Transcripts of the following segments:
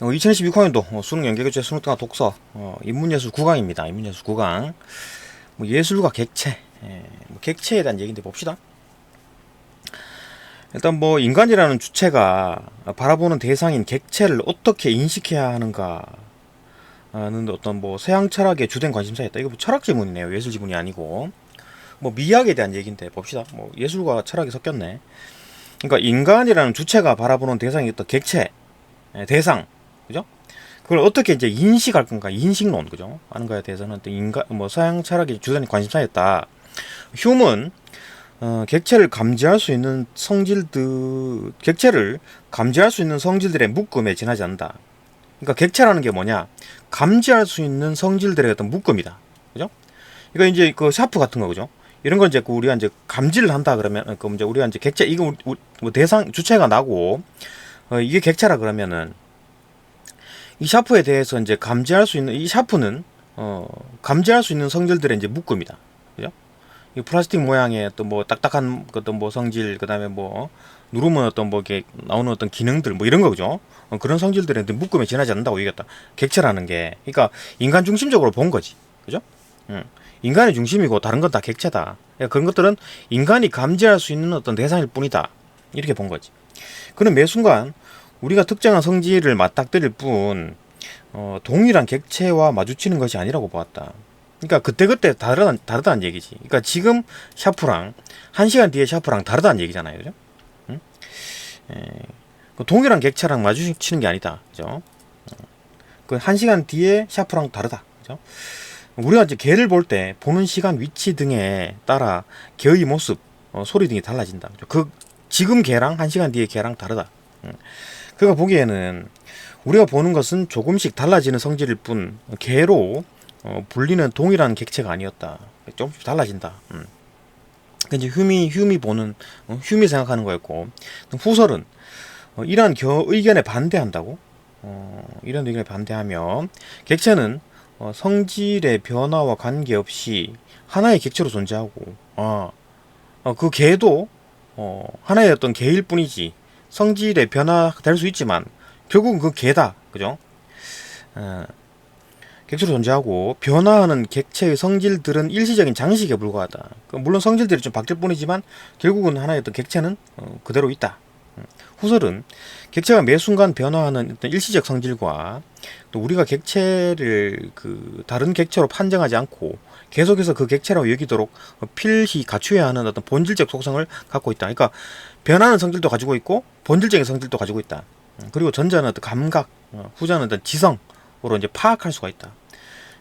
2022 학년도 수능 연계교재 수능등하 독서 인문예술 9강입니다. 인문예술 9강 뭐 예술과 객체, 뭐 객체에 대한 얘기인데 봅시다. 일단 뭐 인간이라는 주체가 바라보는 대상인 객체를 어떻게 인식해야 하는가 하는 어떤 뭐 서양 철학의 주된 관심사였다. 이거 뭐 철학 지문이네요. 예술 지문이 아니고 뭐 미학에 대한 얘기인데 봅시다. 뭐 예술과 철학이 섞였네. 그러니까 인간이라는 주체가 바라보는 대상이 어떤 객체, 대상, 그죠? 그걸 어떻게 이제 인식할 건가, 인식론, 그죠? 하는 거에 대해서는 또 인간, 뭐 서양 철학의 주된 관심사였다. 휴먼, 객체를 감지할 수 있는 객체를 감지할 수 있는 성질들의 묶음에 지나지 않는다. 그러니까 객체라는 게 뭐냐? 감지할 수 있는 성질들의 어떤 묶음이다. 그죠? 그러니까 이제 그 샤프 같은 거, 그죠? 이런 건 이제 우리가 이제 감지를 한다 그러면, 그 이제 우리가 이제 객체, 이거 뭐 대상, 주체가 나고, 이게 객체라 그러면은, 이 샤프에 대해서 이제 감지할 수 있는, 이 샤프는, 감지할 수 있는 성질들의 이제 묶음이다. 그죠? 이 플라스틱 모양의 어떤 뭐 딱딱한 어떤 뭐 성질, 그 다음에 뭐, 누르면 어떤 뭐 이렇게 나오는 어떤 기능들, 뭐 이런 거, 그죠? 그런 성질들의 묶음에 지나지 않는다고 얘기했다. 객체라는 게. 그러니까 인간 중심적으로 본 거지. 그죠? 인간의 중심이고 다른 건 다 객체다. 그러니까 그런 것들은 인간이 감지할 수 있는 어떤 대상일 뿐이다. 이렇게 본 거지. 그럼 매 순간 우리가 특정한 성질을 맞닥뜨릴 뿐 동일한 객체와 마주치는 것이 아니라고 보았다. 그러니까 그때그때 다르다는 얘기지. 그러니까 지금 샤프랑 1시간 뒤에 샤프랑 다르다는 얘기잖아요. 그죠? 응? 동일한 객체랑 마주치는 게 아니다. 그죠? 그 1시간 뒤에 샤프랑 다르다. 그죠? 우리가 이제 개를 볼 때 보는 시간, 위치 등에 따라 개의 모습, 소리 등이 달라진다. 그 지금 개랑 1시간 뒤에 개랑 다르다. 그가 보기에는 우리가 보는 것은 조금씩 달라지는 성질일 뿐 개로 불리는 동일한 객체가 아니었다. 조금씩 달라진다. 이제 휴미 보는 휴미 생각하는 거였고, 후설은 이러한 의견에 반대한다고. 이런 의견에 반대하며 객체는 성질의 변화와 관계없이 하나의 객체로 존재하고, 그 개도 하나의 어떤 개일 뿐이지 성질의 변화될 수 있지만 결국은 그 개다. 그죠? 객체로 존재하고 변화하는 객체의 성질들은 일시적인 장식에 불과하다. 물론 성질들이 좀 바뀔 뿐이지만 결국은 하나의 어떤 객체는 그대로 있다. 후설은 객체가 매 순간 변화하는 어떤 일시적 성질과 또 우리가 객체를 그 다른 객체로 판정하지 않고 계속해서 그 객체라고 여기도록 필시 갖추어야 하는 어떤 본질적 속성을 갖고 있다. 그러니까 변하는 성질도 가지고 있고 본질적인 성질도 가지고 있다. 그리고 전자는 어떤 감각, 후자는 어떤 지성으로 이제 파악할 수가 있다.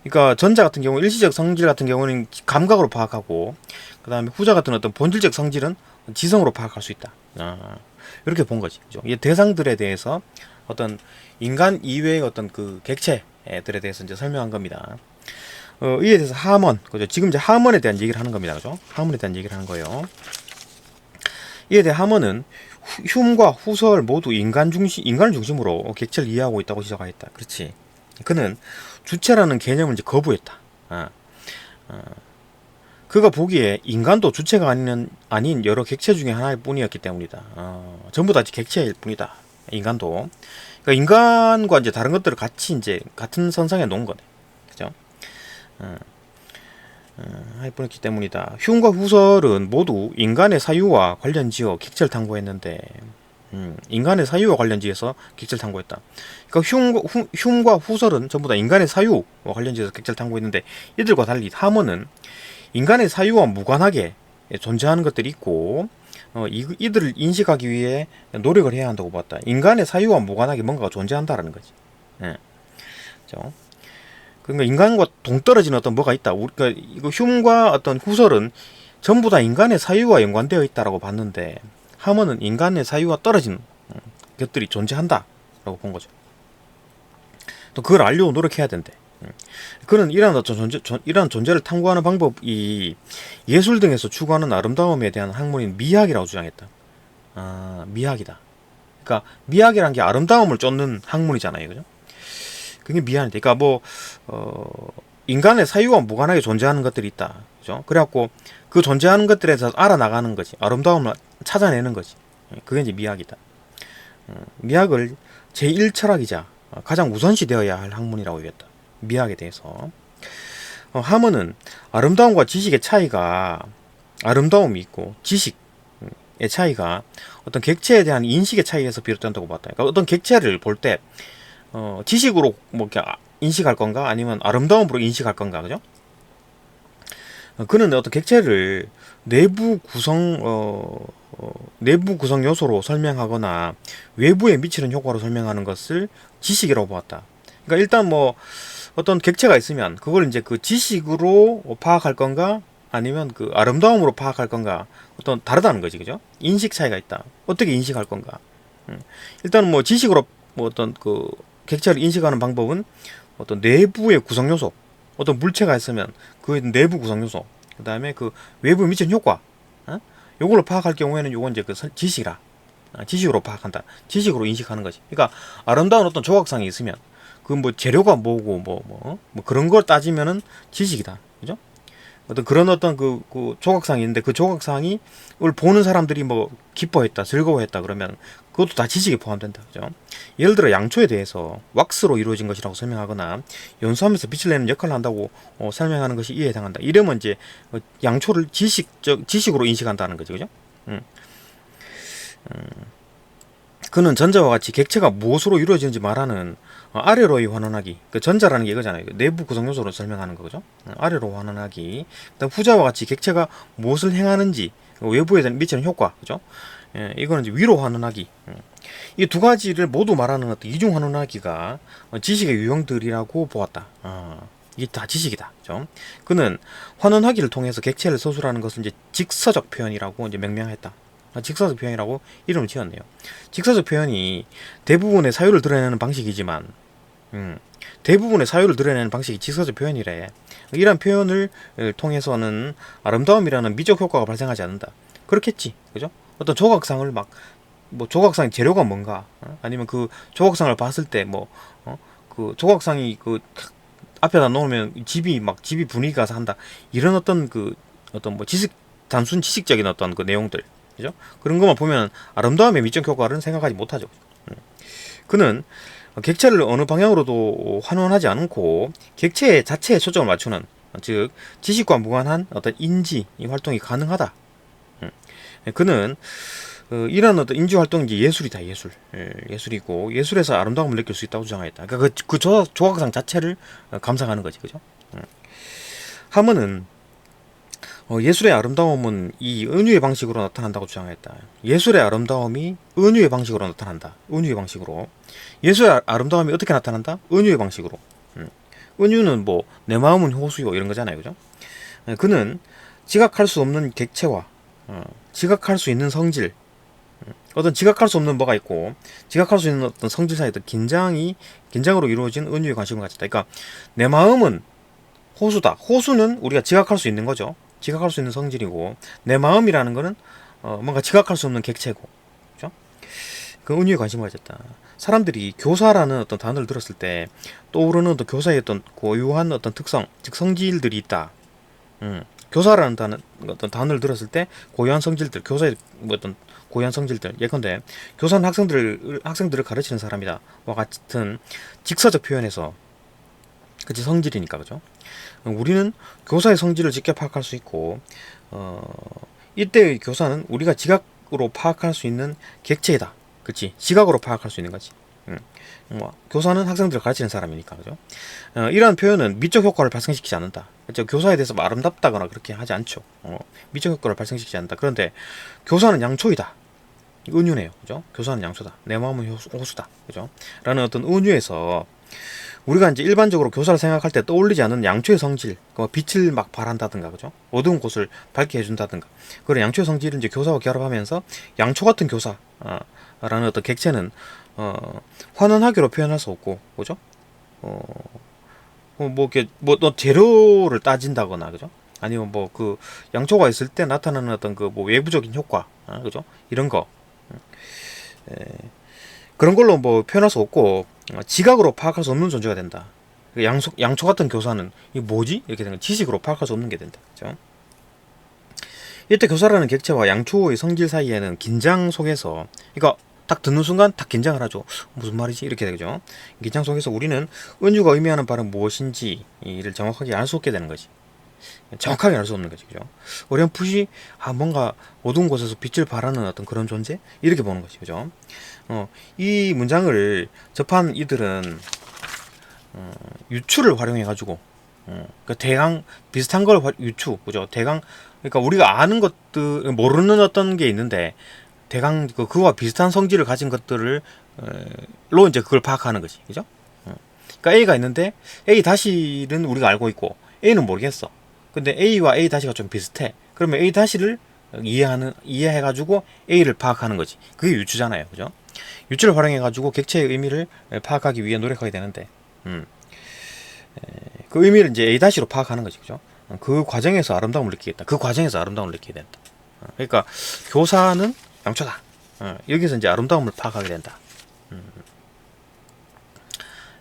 그러니까 전자 같은 경우 일시적 성질 같은 경우는 감각으로 파악하고, 그 다음에 후자 같은 어떤 본질적 성질은 지성으로 파악할 수 있다. 이렇게 본 거지. 그죠? 이 대상들에 대해서 어떤 인간 이외의 어떤 그 객체들에 대해서 이제 설명한 겁니다. 이에 대해서 하먼, 그죠? 지금 이제 하먼에 대한 얘기를 하는 겁니다. 그죠? 하먼에 대한 얘기를 하는 거예요. 이에 대해 하먼은 흉과 후설 모두 인간을 중심으로 객체를 이해하고 있다고 지적하였다. 그렇지. 그는 주체라는 개념을 이제 거부했다. 그가 보기에 인간도 주체가 아닌 여러 객체 중에 하나일 뿐이었기 때문이다. 전부 다 객체일 뿐이다. 인간도. 그러니까 인간과 이제 다른 것들을 같이 이제 같은 선상에 놓은 거네. 그죠? 할 뿐이었기 때문이다. 흉과 후설은 모두 인간의 사유와 관련지어 객체를 탐구했는데, 인간의 사유와 관련지어서 객체를 탐구했다. 그러니까 흉과 후설은 전부 다 인간의 사유와 관련지어서 객체를 탐구했는데, 이들과 달리 하먼은 인간의 사유와 무관하게 존재하는 것들이 있고, 이들을 인식하기 위해 노력을 해야 한다고 봤다. 인간의 사유와 무관하게 뭔가가 존재한다라는 거지. 그렇죠? 그러니까 인간과 동떨어지는 어떤 뭐가 있다. 그러니까 이거 흉과 어떤 후설은 전부 다 인간의 사유와 연관되어 있다라고 봤는데, 하먼은 인간의 사유와 떨어진 것들이 존재한다라고 본 거죠. 또 그걸 알려고 노력해야 된대. 그는 이러한 존재를 탐구하는 방법이 예술 등에서 추구하는 아름다움에 대한 학문인 미학이라고 주장했다. 미학이다. 그러니까 미학이란 게 아름다움을 쫓는 학문이잖아요, 그죠? 그게 미학이다. 그러니까 뭐 인간의 사유와 무관하게 존재하는 것들이 있다, 그죠? 그래갖고 그 존재하는 것들에서 알아나가는 거지. 아름다움을 찾아내는 거지. 그게 이제 미학이다. 미학을 제1철학이자 가장 우선시 되어야 할 학문이라고 얘기했다. 미학에 대해서. 하면은 아름다움과 지식의 차이가, 아름다움이 있고 지식의 차이가 어떤 객체에 대한 인식의 차이에서 비롯된다고 봤다. 그러니까 어떤 객체를 볼 때 지식으로 뭐 이렇게 인식할 건가 아니면 아름다움으로 인식할 건가, 그죠? 그는 어떤 객체를 내부 구성 요소로 설명하거나 외부에 미치는 효과로 설명하는 것을 지식이라고 보았다. 그러니까 일단 뭐 어떤 객체가 있으면 그걸 이제 그 지식으로 파악할 건가 아니면 그 아름다움으로 파악할 건가, 어떤 다르다는 거지, 그죠? 인식 차이가 있다. 어떻게 인식할 건가? 일단은 뭐 지식으로 뭐 어떤 그 객체를 인식하는 방법은 어떤 내부의 구성 요소, 어떤 물체가 있으면 그 내부 구성 요소, 그 다음에 그 외부에 미치는 효과, 요걸로 파악할 경우에는 요건 이제 그 지식이라, 지식으로 파악한다. 지식으로 인식하는 거지. 그러니까 아름다운 어떤 조각상이 있으면 그 뭐 재료가 뭐고 뭐 그런 걸 따지면은 지식이다, 그죠? 어떤 그런 어떤 그 조각상이 있는데 그 조각상이 을 보는 사람들이 뭐 기뻐했다, 즐거워했다 그러면 그것도 다 지식에 포함된다, 그죠? 예를 들어 양초에 대해서 왁스로 이루어진 것이라고 설명하거나 연소하면서 빛을 내는 역할을 한다고 설명하는 것이 이해에 해당한다. 이러면 이제 양초를 지식으로 인식한다는 거지, 그죠? 그는 전자와 같이 객체가 무엇으로 이루어지는지 말하는 아래로의 환원하기, 그 전자라는 게 이거잖아요. 내부 구성 요소로 설명하는 거죠. 아래로 환원하기. 그다음 후자와 같이 객체가 무엇을 행하는지, 외부에 미치는 효과, 그죠? 이거는 이제 위로 환원하기. 이 두 가지를 모두 말하는 어떤 이중 환원하기가 지식의 유형들이라고 보았다. 이게 다 지식이다, 그죠? 그는 환원하기를 통해서 객체를 서술하는 것은 이제 직서적 표현이라고 이제 명명했다. 직서적 표현이라고 이름을 지었네요. 직서적 표현이 대부분의 사유를 드러내는 방식이지만, 대부분의 사유를 드러내는 방식이 직서적 표현이래. 이러한 표현을 통해서는 아름다움이라는 미적 효과가 발생하지 않는다. 그렇겠지, 그죠? 어떤 조각상을 뭐 조각상의 재료가 뭔가, 아니면 그 조각상을 봤을 때 그 조각상이 그 앞에다 놓으면 집이 분위기가 산다. 이런 어떤 어떤 뭐 단순 지식적인 어떤 그 내용들, 그죠? 그런 것만 보면 아름다움의 미적 효과를 생각하지 못하죠. 그는 객체를 어느 방향으로도 환원하지 않고 객체 자체에 초점을 맞추는, 즉 지식과 무관한 어떤 인지 활동이 가능하다. 그는 이런 어떤 인지 활동이 예술이다. 예술이고 예술에서 아름다움을 느낄 수 있다고 주장했다. 그러니까 그 조각상 자체를 감상하는 거지, 그죠? 하면은 예술의 아름다움은 이 은유의 방식으로 나타난다고 주장했다. 예술의 아름다움이 은유의 방식으로 나타난다. 은유의 방식으로. 예술의 아름다움이 어떻게 나타난다? 은유의 방식으로. 은유는 뭐 내 마음은 호수요 이런 거잖아요, 그죠? 그는 지각할 수 없는 객체와 지각할 수 있는 성질, 어떤 지각할 수 없는 뭐가 있고 지각할 수 있는 어떤 성질 사이의 긴장으로 이루어진 은유의 관심을 가졌다. 그러니까 내 마음은 호수다. 호수는 우리가 지각할 수 있는 거죠. 지각할 수 있는 성질이고, 내 마음이라는 거는 뭔가 지각할 수 없는 객체고, 그죠? 그 은유에 관심을 가졌다. 사람들이 교사라는 어떤 단어를 들었을 때 떠오르는 어떤 교사의 어떤 고유한 어떤 특성, 즉 성질들이 있다. 교사라는 어떤 단어를 들었을 때 고유한 성질들, 교사의 어떤 고유한 성질들, 예컨대 교사는 학생들을 가르치는 사람이다 와 같은 직서적 표현에서, 그치, 성질이니까, 그죠? 우리는 교사의 성질을 직접 파악할 수 있고, 이때의 교사는 우리가 지각으로 파악할 수 있는 객체이다. 그치? 지각으로 파악할 수 있는 거지. 교사는 학생들을 가르치는 사람이니까, 그죠? 이러한 표현은 미적 효과를 발생시키지 않는다. 그렇죠? 교사에 대해서 아름답다거나 그렇게 하지 않죠. 미적 효과를 발생시키지 않는다. 그런데 교사는 양초이다. 은유네요, 그죠? 교사는 양초다. 내 마음은 호수다, 그죠? 라는 어떤 은유에서 우리가 이제 일반적으로 교사를 생각할 때 떠올리지 않는 양초의 성질, 빛을 막 발한다든가, 그죠? 어두운 곳을 밝게 해준다든가, 그런 양초의 성질을 이제 교사와 결합하면서 양초 같은 교사라는 어떤 객체는 환원하기로 표현할 수 없고, 그죠? 너 재료를 따진다거나, 그죠? 아니면 그 양초가 있을 때 나타나는 어떤 뭐 외부적인 효과, 그죠? 이런 거, 그런 걸로 뭐 표현할 수 없고, 지각으로 파악할 수 없는 존재가 된다. 양초 같은 교사는 이게 뭐지? 이렇게 되는 지식으로 파악할 수 없는 게 된다. 그죠? 이때 교사라는 객체와 양초의 성질 사이에는 긴장 속에서, 그러니까 딱 듣는 순간 딱 긴장을 하죠. 무슨 말이지? 이렇게 되죠. 긴장 속에서 우리는 은유가 의미하는 바는 무엇인지를 정확하게 알 수 없게 되는 거지. 정확하게 알 수 없는 거지. 그죠? 어렴풋이 뭔가 어두운 곳에서 빛을 발하는 어떤 그런 존재? 이렇게 보는 거지. 그죠? 이 문장을 접한 이들은 유추를 활용해 가지고 그러니까 대강 비슷한 걸 유추, 그죠? 대강 그러니까 우리가 아는 것들 모르는 어떤 게 있는데 대강 그와 비슷한 성질을 가진 것들을 로 이제 그걸 파악하는 거지, 그죠? 그러니까 A가 있는데 A 다시는 우리가 알고 있고 A는 모르겠어. 근데 A와 A 다시가 좀 비슷해. 그러면 A 다시를 이해해가지고 A를 파악하는 거지. 그게 유추잖아요, 그죠? 유추를 활용해가지고 객체의 의미를 파악하기 위해 노력하게 되는데, 그 의미를 이제 A 다시로 파악하는 거지, 그죠? 그 과정에서 아름다움을 느끼겠다. 그 과정에서 아름다움을 느끼게 된다. 그러니까 교사는 양초다. 여기서 이제 아름다움을 파악하게 된다.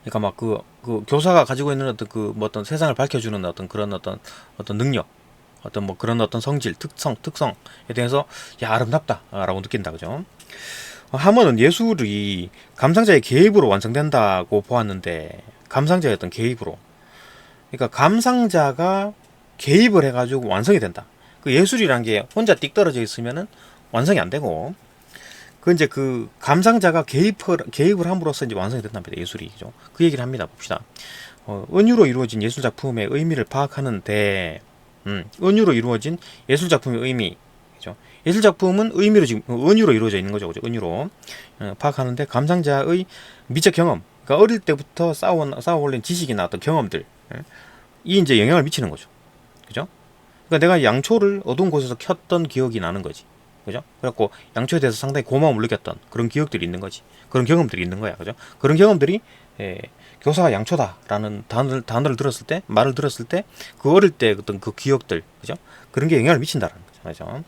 그러니까 막 그 교사가 가지고 있는 어떤 뭐 어떤 세상을 밝혀주는 어떤 그런 어떤 능력, 어떤 뭐 그런 어떤 성질, 특성에 대해서 아름답다라고 느낀다, 그죠? 하모는 예술이 감상자의 개입으로 완성된다고 보았는데, 감상자의 어떤 개입으로, 그러니까 감상자가 개입을 해가지고 완성이 된다. 그 예술이란 게 혼자 띡 떨어져 있으면은 완성이 안 되고, 그 이제 그 감상자가 개입을 함으로써 이제 완성이 된답니다. 예술이, 그죠? 그 얘기를 합니다. 봅시다. 은유로 이루어진 예술 작품의 의미를 파악하는데, 은유로 이루어진 예술 작품의 의미, 그죠? 예술 작품은 의미로 지금 은유로 이루어져 있는 거죠, 그죠? 은유로 파악하는데 감상자의 미적 경험, 그러니까 어릴 때부터 쌓아 올린 지식이나 어떤 경험들, 이 이제 영향을 미치는 거죠, 그죠? 그러니까 내가 양초를 어두운 곳에서 켰던 기억이 나는 거지. 그죠? 그래갖고 양초에 대해서 상당히 고마움을 느꼈던 그런 기억들이 있는 거지. 그런 경험들이 있는 거야. 그죠? 그런 경험들이 교사가 양초다라는 단어를 들었을 때, 말을 들었을 때, 그 어릴 때 어떤 그 기억들, 그죠? 그런 게 영향을 미친다라는 거죠. 그죠?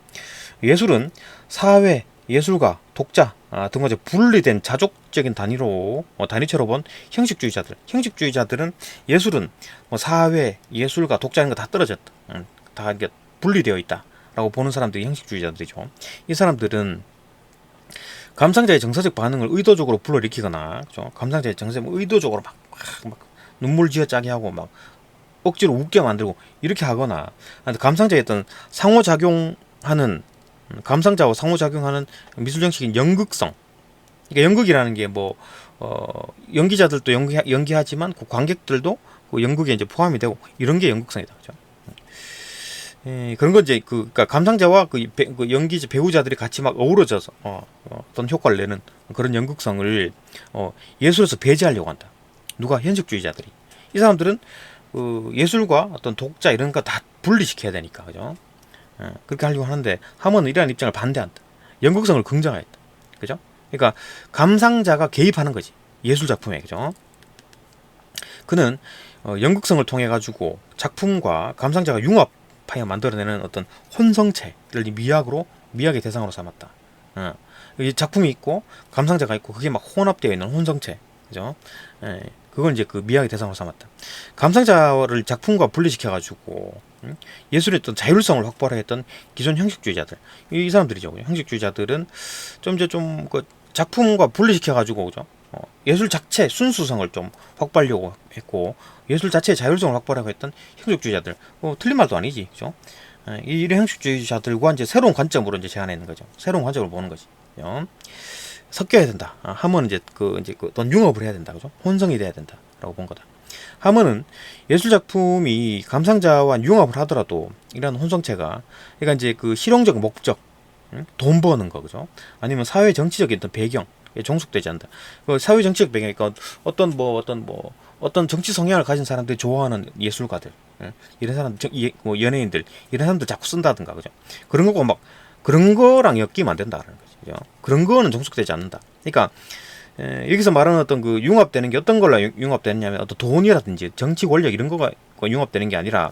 예술은 사회, 예술가, 독자 등과 이제 분리된 자족적인 단위체로 본 형식주의자들은 예술은 뭐 사회, 예술가, 독자 이런 거 다 떨어졌다. 다 이게 분리되어 있다. 라고 보는 사람들이 형식주의자들이죠. 이 사람들은 감상자의 정서적 반응을 의도적으로 불러일으키거나, 그죠? 감상자의 정서를 의도적으로 막 눈물 쥐어짜게 하고 막 억지로 웃게 만들고 이렇게 하거나, 감상자의 어떤 감상자와 상호작용하는 미술 정식인 연극성. 그러니까 연극이라는 게 뭐 연기자들도 연기하지만 그 관객들도 그 연극에 이제 포함이 되고 이런 게 연극성이다, 그죠? 그런 건 이제 그러니까 감상자와 그 연기자 배우자들이 같이 막 어우러져서 어떤 효과를 내는 그런 연극성을 예술에서 배제하려고 한다. 누가? 현실주의자들이. 이 사람들은 예술과 어떤 독자 이런 거 다 분리시켜야 되니까, 그죠? 그렇게 하려고 하는데 하모는 이러한 입장을 반대한다. 연극성을 긍정하였다. 그죠? 그러니까 감상자가 개입하는 거지. 예술 작품에, 그죠? 그는 연극성을 통해 가지고 작품과 감상자가 융합하여 만들어내는 어떤 혼성체를 미학의 대상으로 삼았다. 이 작품이 있고 감상자가 있고 그게 막 혼합되어 있는 혼성체, 그죠? 그걸 이제 그 미학의 대상으로 삼았다. 감상자를 작품과 분리시켜 가지고 예술의 어떤 자율성을 확보하려 했던 기존 형식주의자들, 이 사람들이죠. 형식주의자들은 좀 이제 좀 그 작품과 분리시켜 가지고, 그죠? 예술 자체 순수성을 좀 확보하려고 했고 예술 자체의 자율성을 확보하려고 했던 형식주의자들, 틀린 말도 아니지, 그죠? 이 형식주의자들과 이제 새로운 관점으로 이제 제안하는 거죠. 새로운 관점을 보는 거지. 그죠? 섞여야 된다. 하모는 이제 어떤 융합을 해야 된다, 그죠? 혼성이 돼야 된다라고 본 거다. 하모는 예술 작품이 감상자와 융합을 하더라도 이런 혼성체가, 그러니까 이제 그 실용적 목적, 돈 버는 거, 그죠? 아니면 사회 정치적인 어떤 배경 종속되지 않는다. 그 사회 정치적 배경, 그러니까 어떤 정치 성향을 가진 사람들이 좋아하는 예술가들, 이런 사람들, 뭐 연예인들, 이런 사람들 자꾸 쓴다든가, 그죠? 그런 거고 막 그런 거랑 엮이면 안 된다는 거죠. 그죠? 그런 거는 종속되지 않는다. 그러니까 여기서 말하는 어떤 그 융합되는 게 어떤 걸로 융합되느냐면 어떤 돈이라든지 정치 권력 이런 거가 융합되는 게 아니라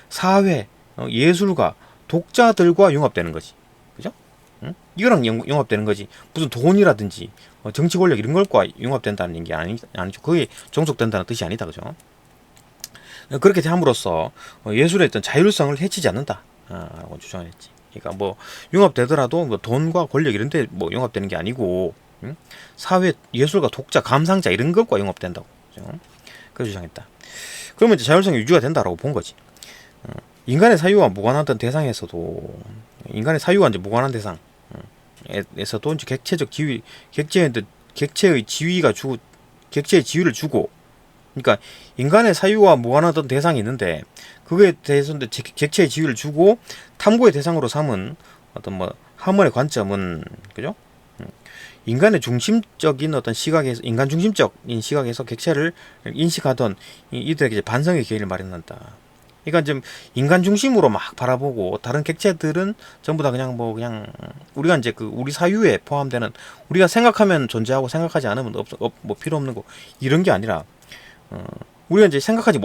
사회, 예술가, 독자들과 융합되는 거지. 그죠? 이거랑 융합되는 거지. 무슨 돈이라든지 정치 권력 이런 걸과 융합된다는 게 아니죠. 그게 종속된다는 뜻이 아니다, 그죠? 그렇게 함으로써 예술의 어떤 자율성을 해치지 않는다 라고 주장을 했지. 그러니까 뭐 융합되더라도 뭐 돈과 권력 이런 데 뭐 융합되는 게 아니고, 사회 예술가 독자 감상자 이런 것과 영업된다고. 그죠? 그래서 주장했다. 그러면 이제 자율성이 유지가 된다라고 본 거지. 인간의 사유와 무관하던 대상에서도 인간의 사유와 이제 무관한 대상 에서도 이제 객체적 지위 객체의 지위가 주고 객체의 지위를 주고, 그러니까 인간의 사유와 무관하던 대상이 있는데 그거에 대해서 객체의 지위를 주고 탐구의 대상으로 삼은 어떤 뭐 하물의 관점은, 그죠? 인간의 중심적인 어떤 시각에서, 인간 중심적인 시각에서 객체를 인식하던 이들에게 이제 반성의 기회를 마련한다. 그러니까 좀 인간 중심으로 막 바라보고 다른 객체들은 전부 다 그냥 뭐 그냥 우리가 이제 그 우리 사유에 포함되는, 우리가 생각하면 존재하고 생각하지 않으면 뭐 필요 없는 거 이런 게 아니라, 우리가 이제 생각하지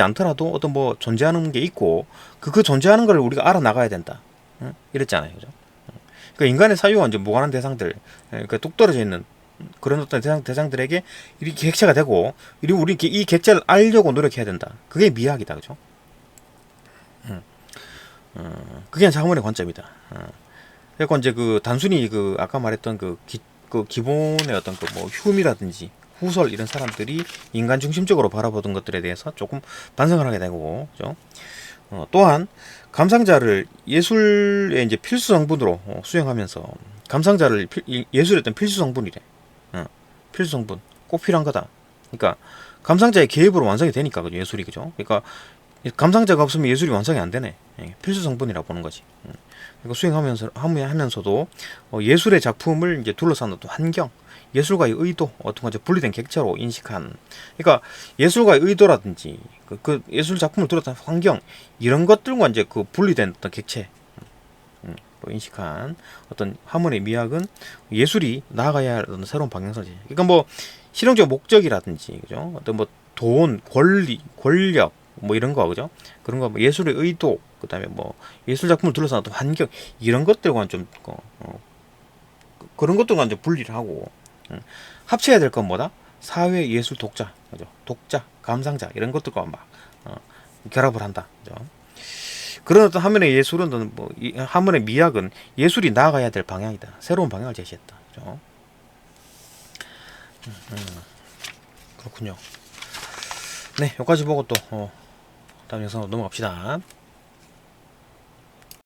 않더라도 어떤 뭐 존재하는 게 있고 그 존재하는 걸 우리가 알아 나가야 된다. 이랬잖아요, 그죠? 그러니까 인간의 사유와 이제 무관한 대상들, 그러니까 뚝 떨어져 있는 그런 어떤 대상들에게 이렇게 객체가 되고, 우리 이 객체를 알려고 노력해야 된다. 그게 미학이다, 그죠? 그게 자문의 관점이다. 그러니까 이제 그 단순히 그 아까 말했던 그 기본의 어떤 그 뭐 흉이라든지 후설 이런 사람들이 인간 중심적으로 바라보던 것들에 대해서 조금 반성을 하게 되고, 그죠? 또한 감상자를 예술의 이제 필수 성분으로 수용하면서 감상자를 예술의 어떤 필수 성분이래. 필수 성분 꼭 필요한 거다. 그러니까 감상자의 개입으로 완성이 되니까, 그죠? 예술이, 그죠? 그러니까 감상자가 없으면 예술이 완성이 안 되네. 필수 성분이라고 보는 거지. 그러니까 수행하면서도 예술의 작품을 이제 둘러싼 어떤 환경, 예술가의 의도, 어떤 건 이제 분리된 객체로 인식한, 그러니까 예술가의 의도라든지 그 예술 작품을 둘러싼 환경 이런 것들과 이제 그 분리된 어떤 객체 로 인식한 어떤 하모니의 미학은 예술이 나아가야 할 어떤 새로운 방향성이지. 그러니까 뭐 실용적 목적이라든지, 그죠? 어떤 뭐 돈, 권력 뭐 이런 거, 그죠? 그런 거, 뭐 예술의 의도, 그다음에 뭐 예술 작품을 둘러싼 어떤 환경 이런 것들과는 좀 그런 것들과는 좀 분리를 하고, 합쳐야 될 건 뭐다? 사회 예술 독자, 그죠? 독자, 감상자 이런 것들과 막 결합을 한다, 그죠? 그런 어떤 하면의 예술은 뭐 하면의 미학은 예술이 나아가야 될 방향이다. 새로운 방향을 제시했다, 그죠? 그렇군요. 네, 여기까지 보고 또 다음 영상으로 넘어갑시다.